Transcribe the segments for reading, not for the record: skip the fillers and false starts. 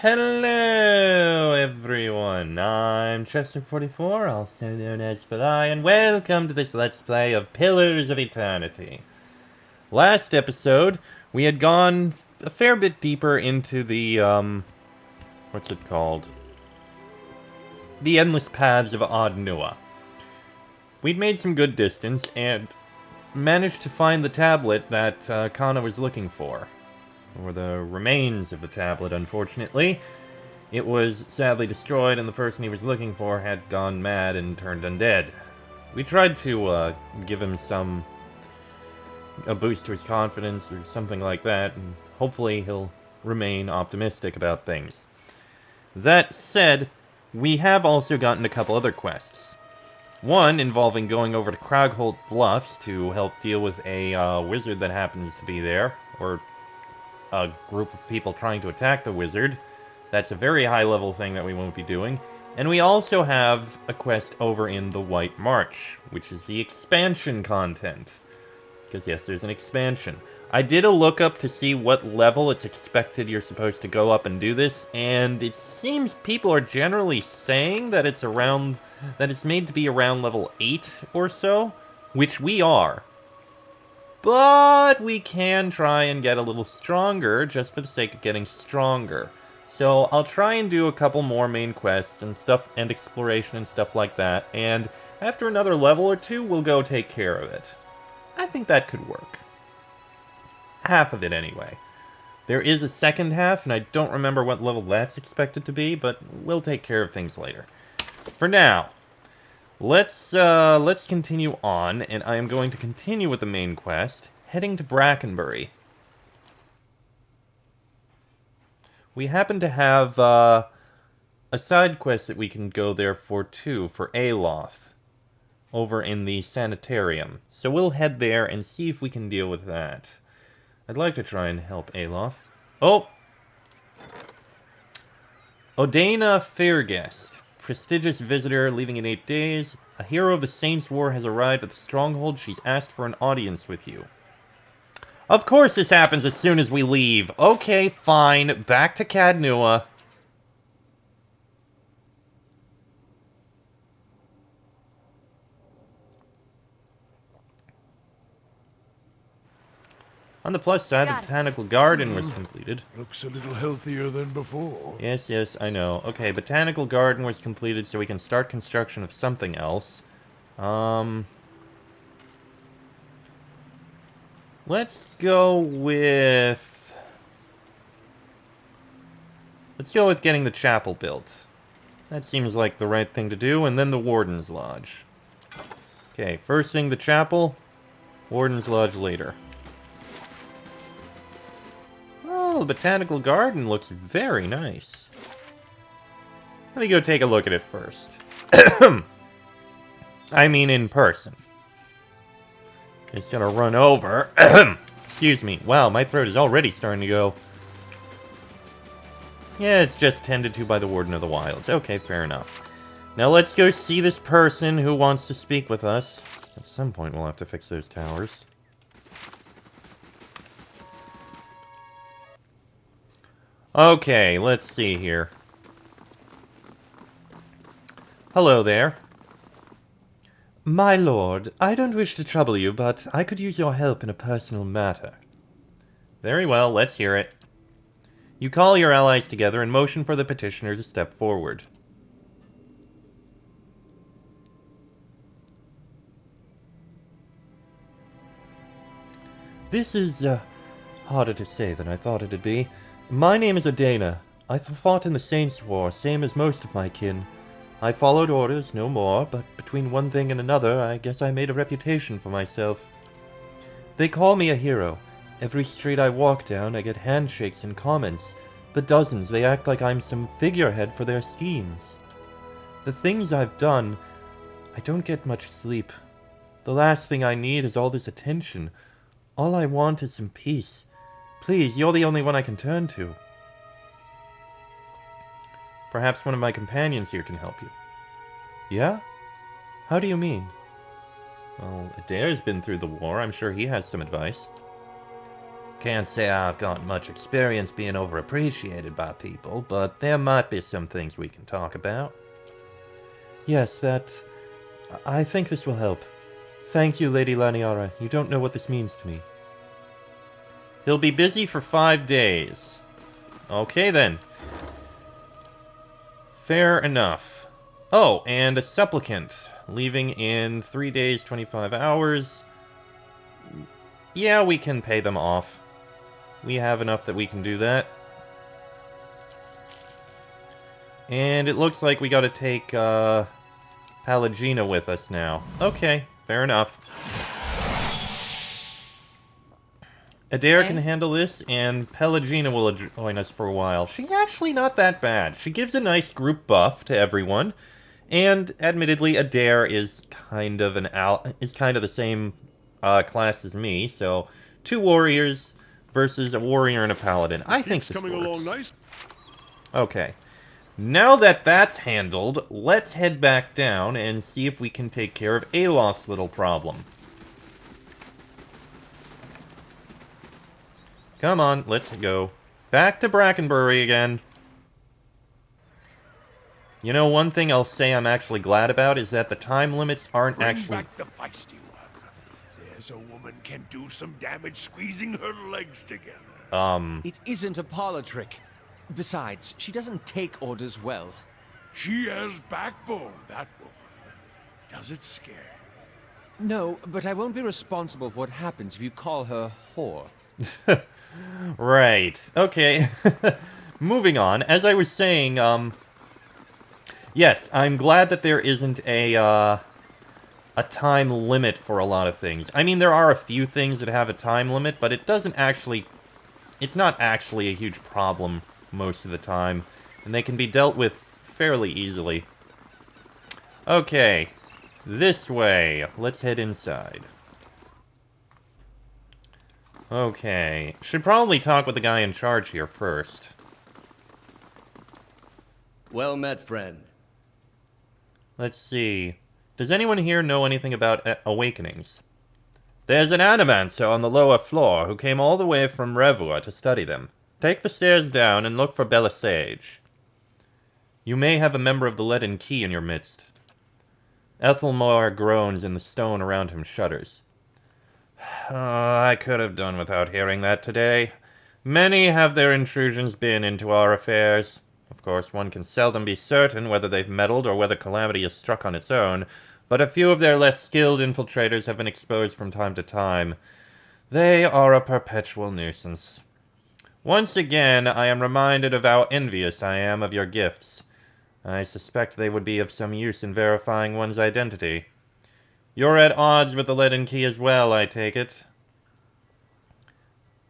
Hello, everyone. I'm Chester44, also known as Fly, and welcome to this Let's Play of Pillars of Eternity. Last episode, we had gone a fair bit deeper into the, what's it called? The Endless Paths of Ad-Nua. We'd made some good distance, and managed to find the tablet that Kana was looking for. Or the remains of the tablet, unfortunately. It was sadly destroyed, and the person he was looking for had gone mad and turned undead. We tried to give him a boost to his confidence or something like that, and hopefully he'll remain optimistic about things. That said, we have also gotten a couple other quests. One involving going over to Kragholt Bluffs to help deal with a wizard that happens to be there, or a group of people trying to attack the wizard. That's a very high-level thing that we won't be doing. And we also have a quest over in the White March, which is the expansion content. Because yes, there's an expansion. I did a lookup to see what level it's expected you're supposed to go up and do this, and it seems people are generally saying that it's made to be around level 8 or so, which we are. But we can try and get a little stronger, just for the sake of getting stronger. So I'll try and do a couple more main quests and stuff, and exploration and stuff like that, and after another level or two, we'll go take care of it. I think that could work. Half of it, anyway. There is a second half, and I don't remember what level that's expected to be, but we'll take care of things later. For now, let's continue on, and I am going to continue with the main quest, heading to Brackenbury. We happen to have a side quest that we can go there for too, for Aloth, over in the Sanitarium. So we'll head there and see if we can deal with that. I'd like to try and help Aloth. Oh! Odana Fairguest. Prestigious visitor leaving in 8 days. A hero of the Saints' War has arrived at the stronghold. She's asked for an audience with you. Of course this happens as soon as we leave. Okay, fine. Back to Cadnua. On the plus side, the Botanical Garden was completed. Looks a little healthier than before. Yes, I know. Okay, Botanical Garden was completed, so we can start construction of something else. Let's go with getting the chapel built. That seems like the right thing to do, and then the Warden's Lodge. Okay, first thing the chapel, Warden's Lodge later. Oh, the Botanical Garden looks very nice. Let me go take a look at it first. I mean in person. Just gonna run over. Excuse me. Wow, my throat is already starting to go. Yeah, it's just tended to by the Warden of the Wilds. Okay, fair enough. Now let's go see this person who wants to speak with us. At some point we'll have to fix those towers. Okay, let's see here. Hello there. My lord, I don't wish to trouble you, but I could use your help in a personal matter. Very well, let's hear it. You call your allies together and motion for the petitioner to step forward. This is, harder to say than I thought it'd be. My name is Odana. I fought in the Saints' War, same as most of my kin. I followed orders, no more, but between one thing and another, I guess I made a reputation for myself. They call me a hero. Every street I walk down, I get handshakes and comments. The dozens, they act like I'm some figurehead for their schemes. The things I've done, I don't get much sleep. The last thing I need is all this attention. All I want is some peace. Please, you're the only one I can turn to. Perhaps one of my companions here can help you. Yeah? How do you mean? Well, Adair's been through the war. I'm sure he has some advice. Can't say I've got much experience being overappreciated by people, but there might be some things we can talk about. Yes, I think this will help. Thank you, Lady Laniara. You don't know what this means to me. He'll be busy for 5 days. Okay, then. Fair enough. Oh, and a supplicant. Leaving in 3 days, 25 hours. Yeah, we can pay them off. We have enough that we can do that. And it looks like we gotta take, Pallegina with us now. Okay, fair enough. Adair can handle this, and Pelagina will join us for a while. She's actually not that bad. She gives a nice group buff to everyone, and admittedly, Adair is kind of the same class as me. So, 2 warriors versus a warrior and a paladin. I think this coming works. along nice. Okay, now that that's handled, let's head back down and see if we can take care of Aloth's little problem. Come on, let's go. Back to Brackenbury again. You know, one thing I'll say I'm actually glad about is that the time limits aren't Bring actually... back the feisty one. There's a woman can do some damage squeezing her legs together. It isn't a parlor trick. Besides, she doesn't take orders well. She has backbone, that woman. Does it scare you? No, but I won't be responsible for what happens if you call her whore. Right. Okay. Moving on. As I was saying, yes, I'm glad that there isn't a time limit for a lot of things. I mean, there are a few things that have a time limit, but it doesn't actually... It's not actually a huge problem most of the time, and they can be dealt with fairly easily. Okay. This way. Let's head inside. Okay. Should probably talk with the guy in charge here first. Well met, friend. Let's see. Does anyone here know anything about awakenings? There's an animancer on the lower floor who came all the way from Revua to study them. Take the stairs down and look for Belisage. You may have a member of the Leaden Key in your midst. Iselmyr groans and the stone around him shudders. I could have done without hearing that today. Many have their intrusions been into our affairs. Of course, one can seldom be certain whether they've meddled or whether calamity has struck on its own, but a few of their less skilled infiltrators have been exposed from time to time. They are a perpetual nuisance. Once again, I am reminded of how envious I am of your gifts. I suspect they would be of some use in verifying one's identity. You're at odds with the Leaden Key as well, I take it.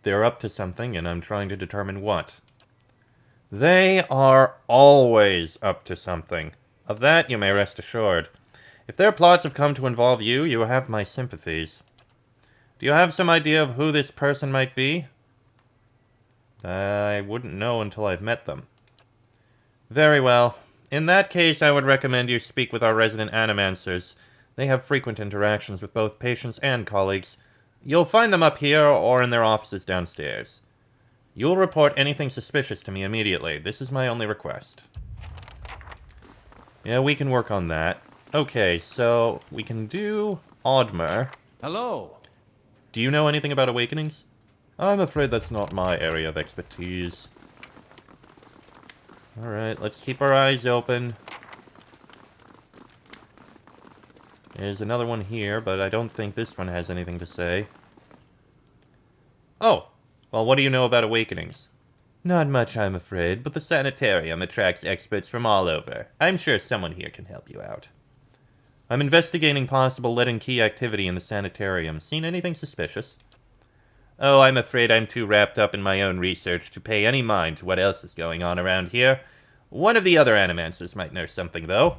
They're up to something, and I'm trying to determine what. They are always up to something. Of that you may rest assured. If their plots have come to involve you, you have my sympathies. Do you have some idea of who this person might be? I wouldn't know until I've met them. Very well. In that case, I would recommend you speak with our resident animancers. They have frequent interactions with both patients and colleagues. You'll find them up here or in their offices downstairs. You'll report anything suspicious to me immediately. This is my only request. Yeah, we can work on that. Okay, so we can do Oddmer. Hello. Do you know anything about awakenings? I'm afraid that's not my area of expertise. Alright, let's keep our eyes open. There's another one here, but I don't think this one has anything to say. Oh! Well, what do you know about awakenings? Not much, I'm afraid, but the Sanitarium attracts experts from all over. I'm sure someone here can help you out. I'm investigating possible Leaden Key activity in the Sanitarium. Seen anything suspicious? Oh, I'm afraid I'm too wrapped up in my own research to pay any mind to what else is going on around here. One of the other animancers might know something, though.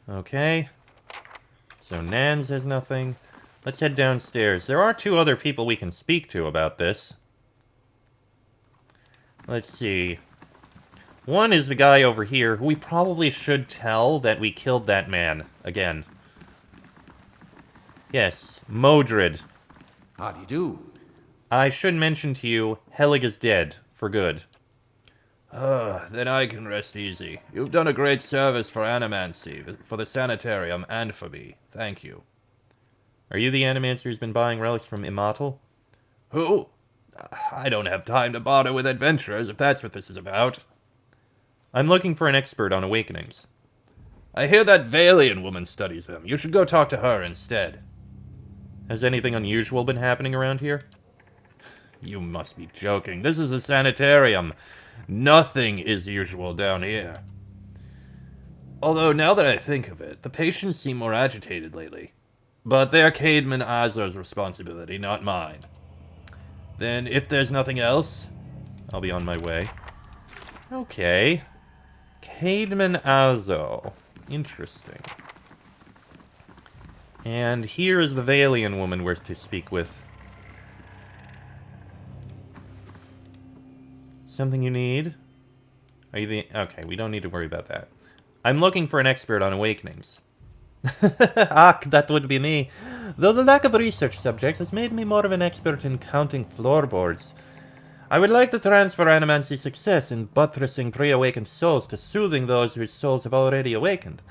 Okay. So Nan says nothing. Let's head downstairs. There are 2 other people we can speak to about this. Let's see. One is the guy over here, who we probably should tell that we killed that man again. Yes, Modred. How do you do? I should mention to you, Helig is dead, for good. Then I can rest easy. You've done a great service for Animancy, for the Sanitarium, and for me. Thank you. Are you the Animancer who's been buying relics from Immortal? Who? I don't have time to bother with adventurers, if that's what this is about. I'm looking for an expert on awakenings. I hear that Valian woman studies them. You should go talk to her instead. Has anything unusual been happening around here? You must be joking. This is a sanitarium. Nothing is usual down here. Although, now that I think of it, the patients seem more agitated lately. But they're Caedmon Azor's responsibility, not mine. Then, if there's nothing else, I'll be on my way. Okay. Caedmon Azor. Interesting. And here is the Valian woman we're to speak with. Something you need? Are you the... Okay, we don't need to worry about that. I'm looking for an expert on awakenings. That would be me. Though the lack of research subjects has made me more of an expert in counting floorboards. I would like to transfer Animancy's success in buttressing pre-awakened souls to soothing those whose souls have already awakened.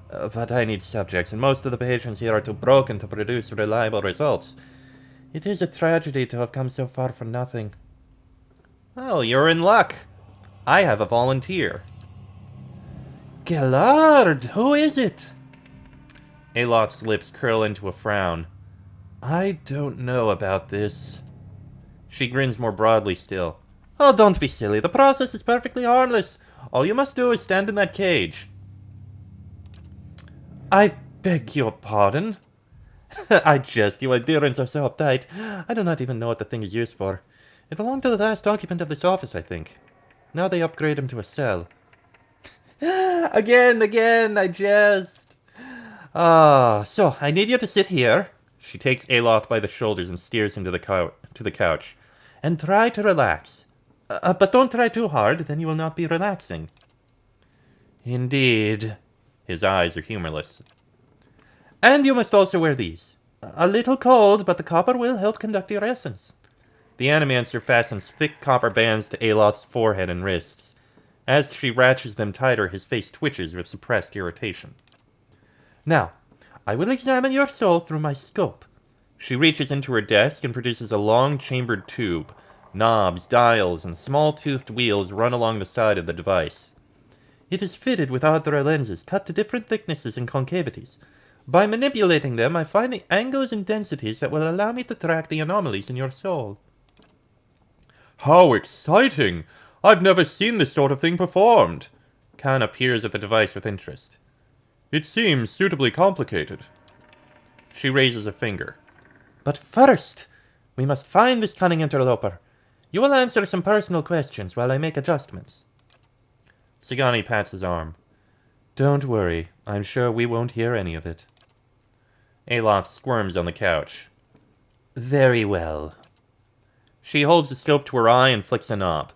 But I need subjects, and most of the patients here are too broken to produce reliable results. It is a tragedy to have come so far for nothing. Well, you're in luck. I have a volunteer. Gellard, who is it? Aloth's lips curl into a frown. I don't know about this. She grins more broadly still. Oh, don't be silly. The process is perfectly harmless. All you must do is stand in that cage. I beg your pardon? I jest. You adherents are so uptight. I do not even know what the thing is used for. It belonged to the last occupant of this office, I think. Now they upgrade him to a cell. Again, I jest. So, I need you to sit here. She takes Aloth by the shoulders and steers him to the couch. And try to relax. But don't try too hard, then you will not be relaxing. Indeed. His eyes are humorless. And you must also wear these. A little cold, but the copper will help conduct your essence. The Animancer fastens thick copper bands to Aloth's forehead and wrists. As she ratchets them tighter, his face twitches with suppressed irritation. Now, I will examine your soul through my scope. She reaches into her desk and produces a long chambered tube. Knobs, dials, and small-toothed wheels run along the side of the device. It is fitted with Audra lenses cut to different thicknesses and concavities. By manipulating them, I find the angles and densities that will allow me to track the anomalies in your soul. How exciting! I've never seen this sort of thing performed. Khan peers at the device with interest. It seems suitably complicated. She raises a finger. But first, we must find this cunning interloper. You will answer some personal questions while I make adjustments. Sagani pats his arm. Don't worry, I'm sure we won't hear any of it. Aloth squirms on the couch. Very well. She holds the scope to her eye and flicks a knob.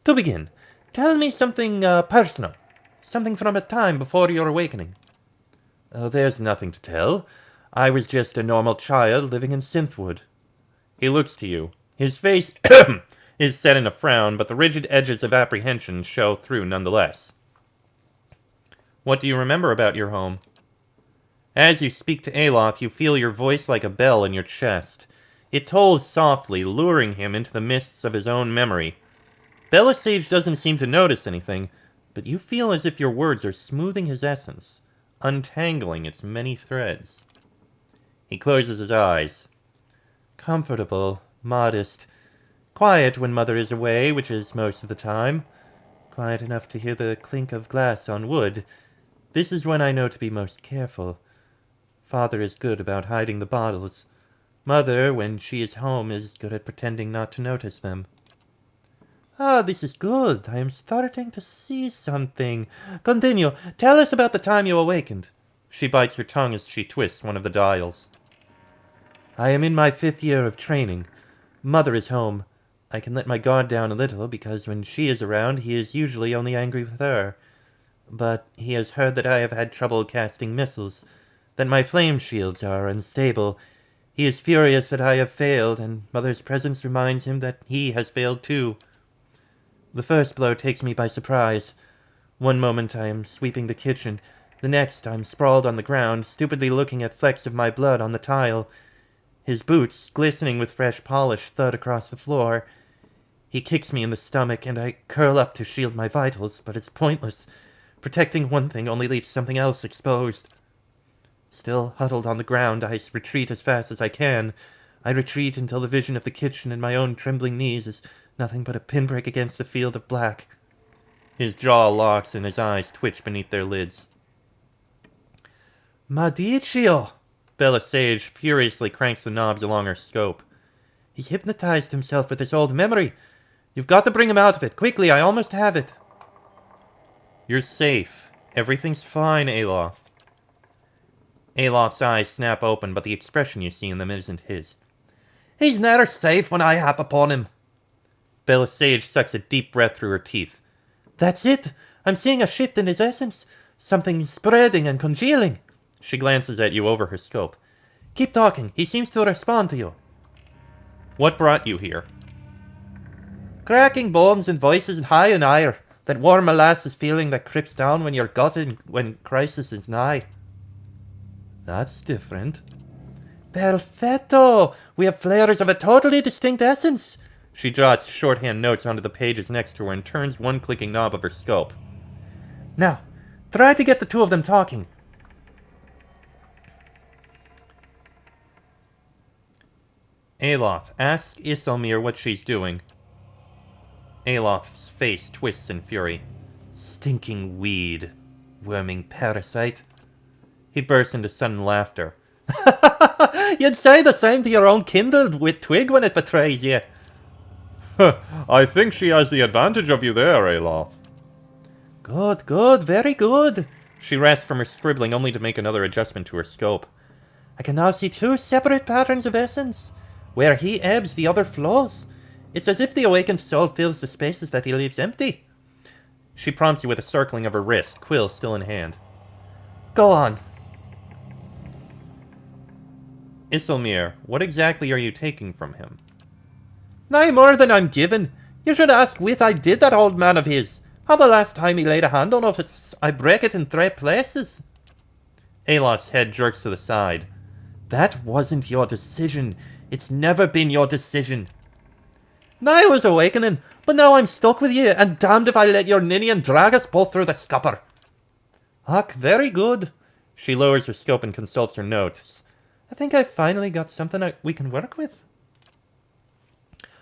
To begin, tell me something personal. Something from a time before your awakening. Oh, there's nothing to tell. I was just a normal child living in Synthwood. He looks to you. His face is set in a frown, but the rigid edges of apprehension show through nonetheless. What do you remember about your home? As you speak to Aloth, you feel your voice like a bell in your chest. It tolls softly, luring him into the mists of his own memory. Belisage doesn't seem to notice anything, but you feel as if your words are smoothing his essence, untangling its many threads. He closes his eyes. Comfortable, modest, quiet when Mother is away, which is most of the time. Quiet enough to hear the clink of glass on wood. This is when I know to be most careful. Father is good about hiding the bottles. Mother, when she is home, is good at pretending not to notice them. Ah, this is good. I am starting to see something. Continue. Tell us about the time you awakened. She bites her tongue as she twists one of the dials. I am in my 5th year of training. Mother is home. I can let my guard down a little, because when she is around, he is usually only angry with her. But he has heard that I have had trouble casting missiles. that my flame shields are unstable. He is furious that I have failed, and Mother's presence reminds him that he has failed too. The first blow takes me by surprise. One moment I am sweeping the kitchen, the next I'm sprawled on the ground, stupidly looking at flecks of my blood on the tile. His boots, glistening with fresh polish, thud across the floor. He kicks me in the stomach, and I curl up to shield my vitals, but it's pointless. Protecting one thing only leaves something else exposed. Still huddled on the ground, I retreat as fast as I can. I retreat until the vision of the kitchen and my own trembling knees is nothing but a pinprick against the field of black. His jaw locks and his eyes twitch beneath their lids. Maldiccio! Bella Sage furiously cranks the knobs along her scope. He hypnotized himself with his old memory. You've got to bring him out of it. Quickly, I almost have it. You're safe. Everything's fine, Aloth. Aloth's eyes snap open, but the expression you see in them isn't his. He's never safe when I hap upon him. Bella Sage sucks a deep breath through her teeth. That's it. I'm seeing a shift in his essence. Something spreading and congealing. She glances at you over her scope. Keep talking. He seems to respond to you. What brought you here? Cracking bones and voices high in ire. That warm molasses feeling that creeps down when you're gutted when crisis is nigh. That's different. Perfetto! We have flares of a totally distinct essence. She jots shorthand notes onto the pages next to her and turns one clicking knob of her scope. Now, try to get the two of them talking. Aloth, ask Iselmyr what she's doing. Aloth's face twists in fury. Stinking weed. Worming parasite. He bursts into sudden laughter. You'd say the same to your own kindled with twig when it betrays you. I think she has the advantage of you there, Aloth. Good, good, very good. She rests from her scribbling only to make another adjustment to her scope. I can now see two separate patterns of essence. Where he ebbs, the other flows. It's as if the awakened soul fills the spaces that he leaves empty. She prompts you with a circling of her wrist, quill still in hand. Go on. Iselmyr, what exactly are you taking from him? Nae more than I'm given. You should ask what I did that old man of his. How the last time he laid a hand on it, I break it in 3 places. Aloth's head jerks to the side. That wasn't your decision. It's never been your decision. I was awakening, but now I'm stuck with you, and damned if I let your Ninian drag us both through the scupper. Ach, very good. She lowers her scope and consults her notes. I think I've finally got something we can work with.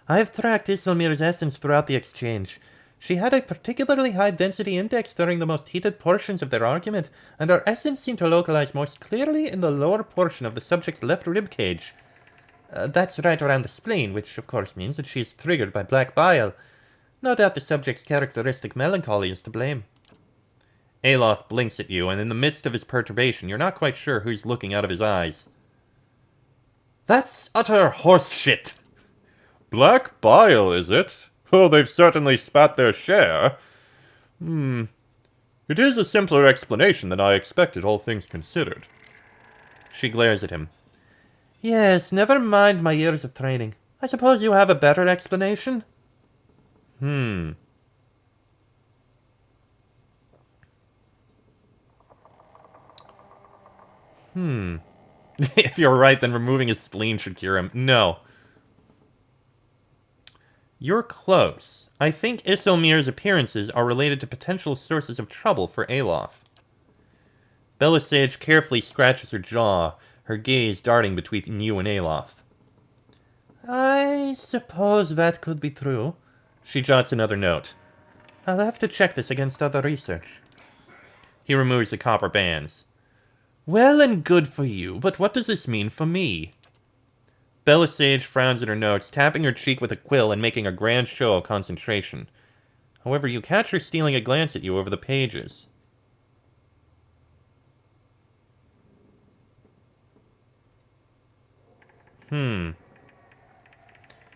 I've tracked Iselmyr's essence throughout the exchange. She had a particularly high density index during the most heated portions of their argument, and her essence seemed to localize most clearly in the lower portion of the subject's left rib cage. That's right around the spleen, which of course means that she is triggered by black bile. No doubt the subject's characteristic melancholy is to blame. Aloth blinks at you, and in the midst of his perturbation, you're not quite sure who's looking out of his eyes. That's utter horse shit! Black bile, is it? Oh, they've certainly spat their share. It is a simpler explanation than I expected, all things considered. She glares at him. Yes, never mind my years of training. I suppose you have a better explanation? If you're right, then removing his spleen should cure him. No. You're close. I think Iselmyr's appearances are related to potential sources of trouble for Aloth. Bella Sage carefully scratches her jaw, her gaze darting between you and Aloth. I suppose that could be true. She jots another note. I'll have to check this against other research. He removes the copper bands. Well and good for you, but what does this mean for me? Bella Sage frowns at her notes, tapping her cheek with a quill and making a grand show of concentration. However, you catch her stealing a glance at you over the pages.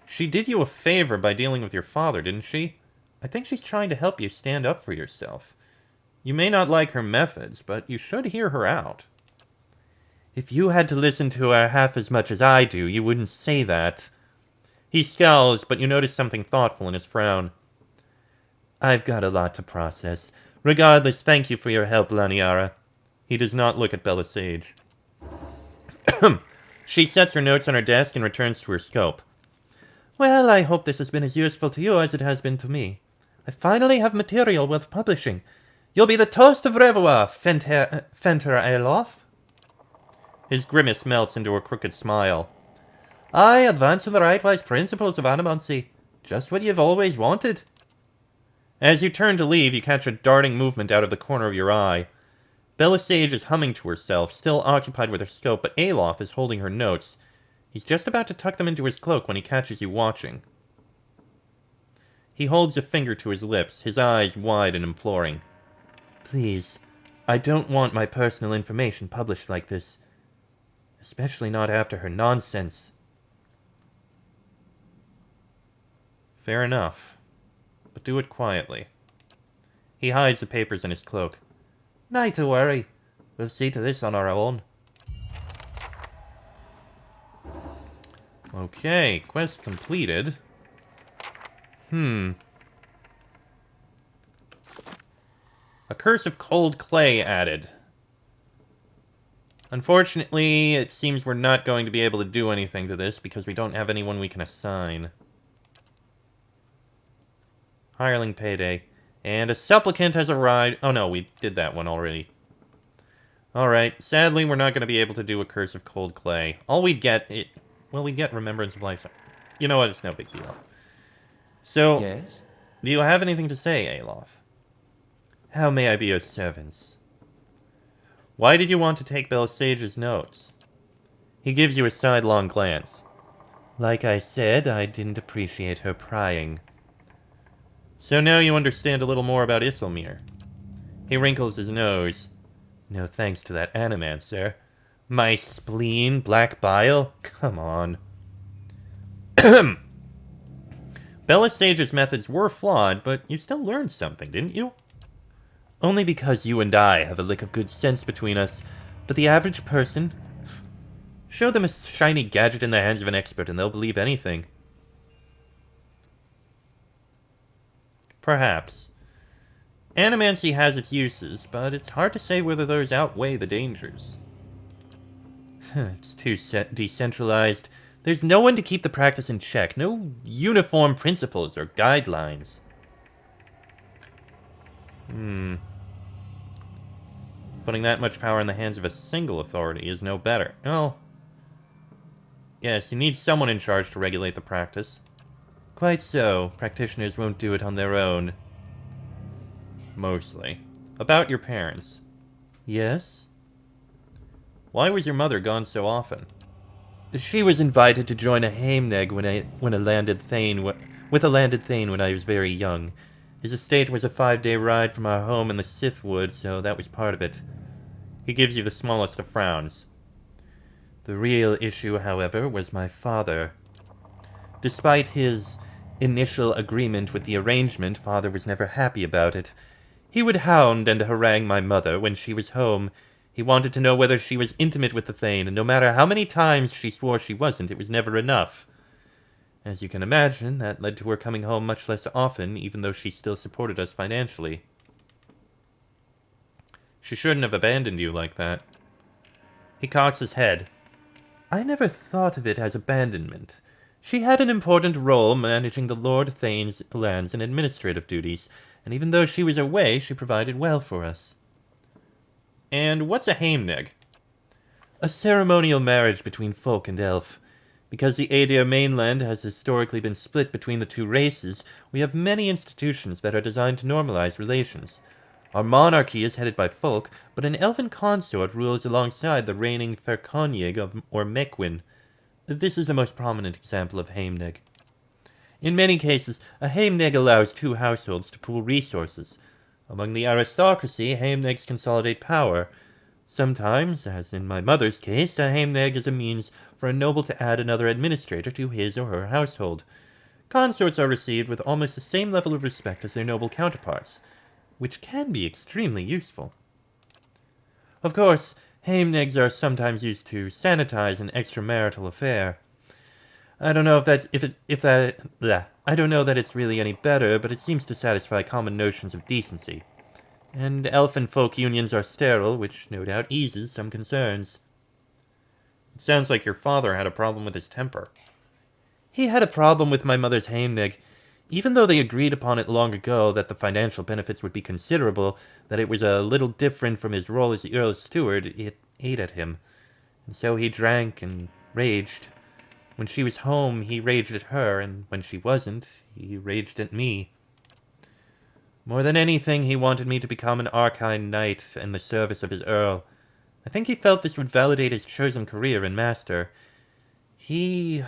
She did you a favor by dealing with your father, didn't she? I think she's trying to help you stand up for yourself. You may not like her methods, but you should hear her out. If you had to listen to her half as much as I do, you wouldn't say that. He scowls, but you notice something thoughtful in his frown. I've got a lot to process. Regardless, thank you for your help, Laniara. He does not look at Bella Sage. She sets her notes on her desk and returns to her scope. Well, I hope this has been as useful to you as it has been to me. I finally have material worth publishing. You'll be the toast of Revoa, Fenter Aloth. His grimace melts into a crooked smile. I advance in the right-wise principles of animancy. Just what you've always wanted. As you turn to leave, you catch a darting movement out of the corner of your eye. Bella Sage is humming to herself, still occupied with her scope, but Aloth is holding her notes. He's just about to tuck them into his cloak when he catches you watching. He holds a finger to his lips, his eyes wide and imploring. Please, I don't want my personal information published like this. Especially not after her nonsense. Fair enough. But do it quietly. He hides the papers in his cloak. Not to worry. We'll see to this on our own. Okay, quest completed. A curse of cold clay added. Unfortunately, it seems we're not going to be able to do anything to this because we don't have anyone we can assign. Hireling payday. And a supplicant has arrived. Oh no, we did that one already. Alright, sadly we're not going to be able to do a curse of cold clay. All we'd get, we'd get Remembrance of Life. You know what, it's no big deal. So, Yes? Do you have anything to say, Aloth? How may I be of servants? Why did you want to take Bella Sage's notes? He gives you a sidelong glance. Like I said, I didn't appreciate her prying. So now you understand a little more about Iselmyr. He wrinkles his nose. No thanks to that animancer. My spleen, black bile? Come on. Bella Sage's methods were flawed, but you still learned something, didn't you? Only because you and I have a lick of good sense between us, but the average person... Show them a shiny gadget in the hands of an expert and they'll believe anything. Perhaps. Animancy has its uses, but it's hard to say whether those outweigh the dangers. It's too decentralized. There's no one to keep the practice in check, no uniform principles or guidelines. Putting that much power in the hands of a single authority is no better. Oh. Yes, you need someone in charge to regulate the practice. Quite so. Practitioners won't do it on their own. Mostly. About your parents. Yes? Why was your mother gone so often? She was invited to join a Heimneg with a landed thane when I was very young. His estate was a 5-day ride from our home in the Sithwood, so that was part of it. He gives you the smallest of frowns. The real issue, however, was my father. Despite his initial agreement with the arrangement, Father was never happy about it. He would hound and harangue my mother when she was home. He wanted to know whether she was intimate with the Thane, and no matter how many times she swore she wasn't, it was never enough. As you can imagine, that led to her coming home much less often, even though she still supported us financially. She shouldn't have abandoned you like that. He cocks his head. I never thought of it as abandonment. She had an important role managing the Lord Thane's lands and administrative duties, and even though she was away, she provided well for us. And what's a Heimneg? A ceremonial marriage between folk and elf. Because the Aedir mainland has historically been split between the two races, we have many institutions that are designed to normalize relations. Our monarchy is headed by folk, but an elven consort rules alongside the reigning Ferkonyig or Mekwin. This is the most prominent example of Heimneg. In many cases, a Heimneg allows two households to pool resources. Among the aristocracy, Heimnegs consolidate power. Sometimes, as in my mother's case, a Heimneg is a means for a noble to add another administrator to his or her household. Consorts are received with almost the same level of respect as their noble counterparts, which can be extremely useful. Of course, Heimnigs are sometimes used to sanitize an extramarital affair. I don't know I don't know that it's really any better, but it seems to satisfy common notions of decency. And elfin folk unions are sterile, which no doubt eases some concerns. It sounds like your father had a problem with his temper. He had a problem with my mother's Heimnig. Even though they agreed upon it long ago that the financial benefits would be considerable, that it was a little different from his role as the Earl's steward, it ate at him. And so he drank and raged. When she was home, he raged at her, and when she wasn't, he raged at me. More than anything, he wanted me to become an Arcane Knight in the service of his Earl. I think he felt this would validate his chosen career in Master. He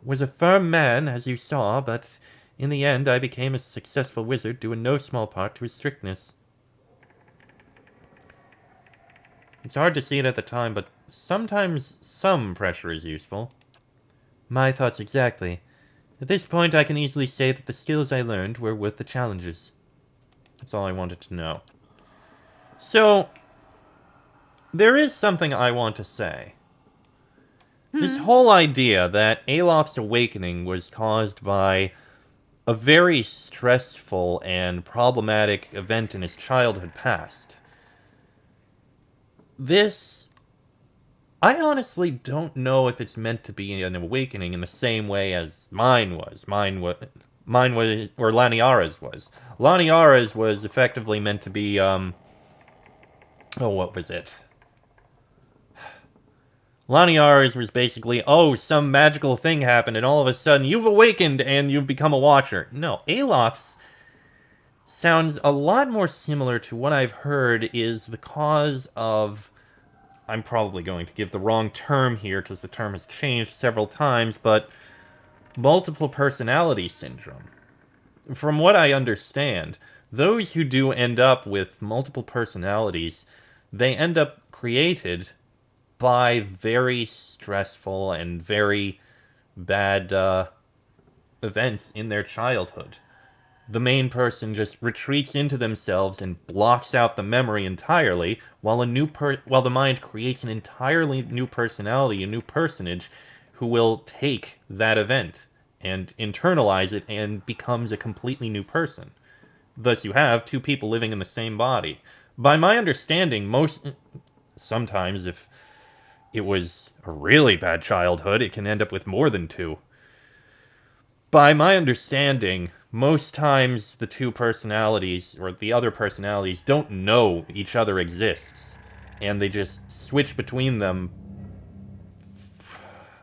was a firm man, as you saw, but in the end I became a successful wizard due in no small part to his strictness. It's hard to see it at the time, but sometimes some pressure is useful. My thoughts exactly. At this point, I can easily say that the skills I learned were worth the challenges. That's all I wanted to know. So, there is something I want to say. This whole idea that Aloth's awakening was caused by a very stressful and problematic event in his childhood past. This, I honestly don't know if it's meant to be an awakening in the same way as mine was. Mine was, or Laniara's was. Laniara's was effectively meant to be, what was it? Laniara's was basically, some magical thing happened and all of a sudden you've awakened and you've become a watcher. No, Aloth's sounds a lot more similar to what I've heard is the cause of... I'm probably going to give the wrong term here because the term has changed several times, but multiple personality syndrome. From what I understand, those who do end up with multiple personalities, they end up created by very stressful and very bad events in their childhood. The main person just retreats into themselves and blocks out the memory entirely, while while the mind creates an entirely new personality, a new personage, who will take that event and internalize it and becomes a completely new person. Thus you have two people living in the same body. By my understanding, sometimes if it was a really bad childhood, it can end up with more than two. By my understanding, most times the two personalities, or the other personalities, don't know each other exists. And they just switch between them.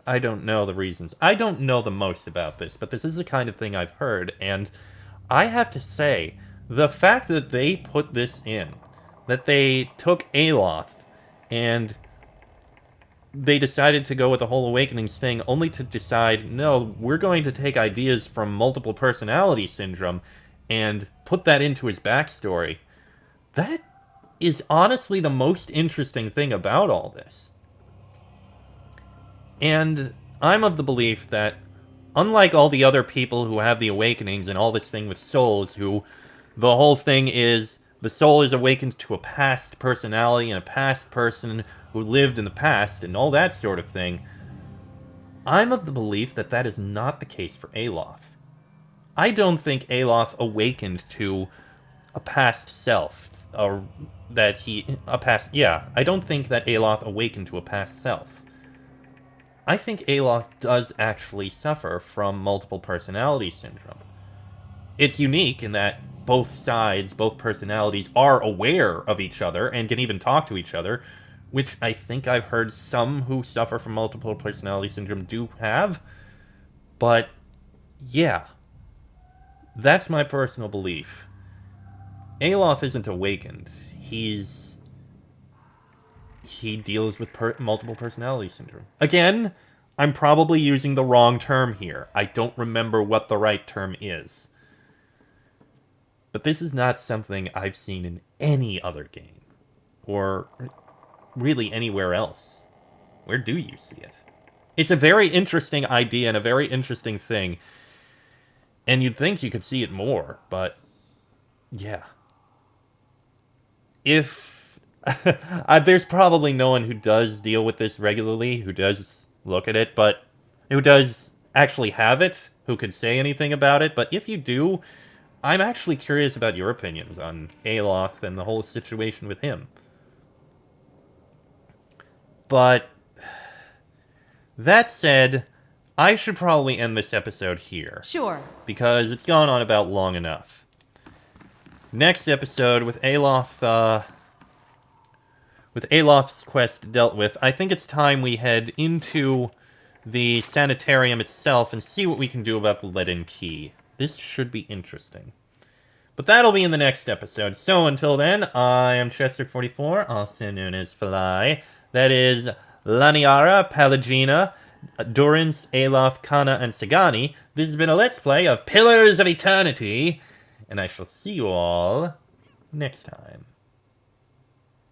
I don't know the reasons. I don't know the most about this, but this is the kind of thing I've heard. And I have to say, the fact that they put this in, that they took Aloth and they decided to go with the whole Awakenings thing, only to decide, no, we're going to take ideas from multiple personality syndrome and put that into his backstory. That is honestly the most interesting thing about all this. And I'm of the belief that, unlike all the other people who have the Awakenings and all this thing with souls, who the whole thing is the soul is awakened to a past personality and a past person who lived in the past and all that sort of thing, I'm of the belief that that is not the case for Aloth. I don't think Aloth awakened to a past self, or I don't think that Aloth awakened to a past self. I think Aloth does actually suffer from multiple personality syndrome. It's unique in that both sides, both personalities, are aware of each other and can even talk to each other, which I think I've heard some who suffer from multiple personality syndrome do have. But, yeah. That's my personal belief. Aloth isn't awakened. He deals with multiple personality syndrome. Again, I'm probably using the wrong term here. I don't remember what the right term is. But this is not something I've seen in any other game. Or really anywhere else. Where do you see it? It's a very interesting idea and a very interesting thing. And you'd think you could see it more, but yeah. There's probably no one who does deal with this regularly, who does look at it, but who does actually have it, who could say anything about it. But if you do, I'm actually curious about your opinions on Aloth and the whole situation with him. But that said, I should probably end this episode here. Sure. Because it's gone on about long enough. Next episode, with Aloth, with Aloth's quest dealt with, I think it's time we head into the Sanitarium itself and see what we can do about the leaden key. This should be interesting. But that'll be in the next episode. So until then, I am Chester44, also known as Fly. That is Laniara, Palagina, Durance, Aloth, Kana, and Sagani. This has been a Let's Play of Pillars of Eternity, and I shall see you all next time.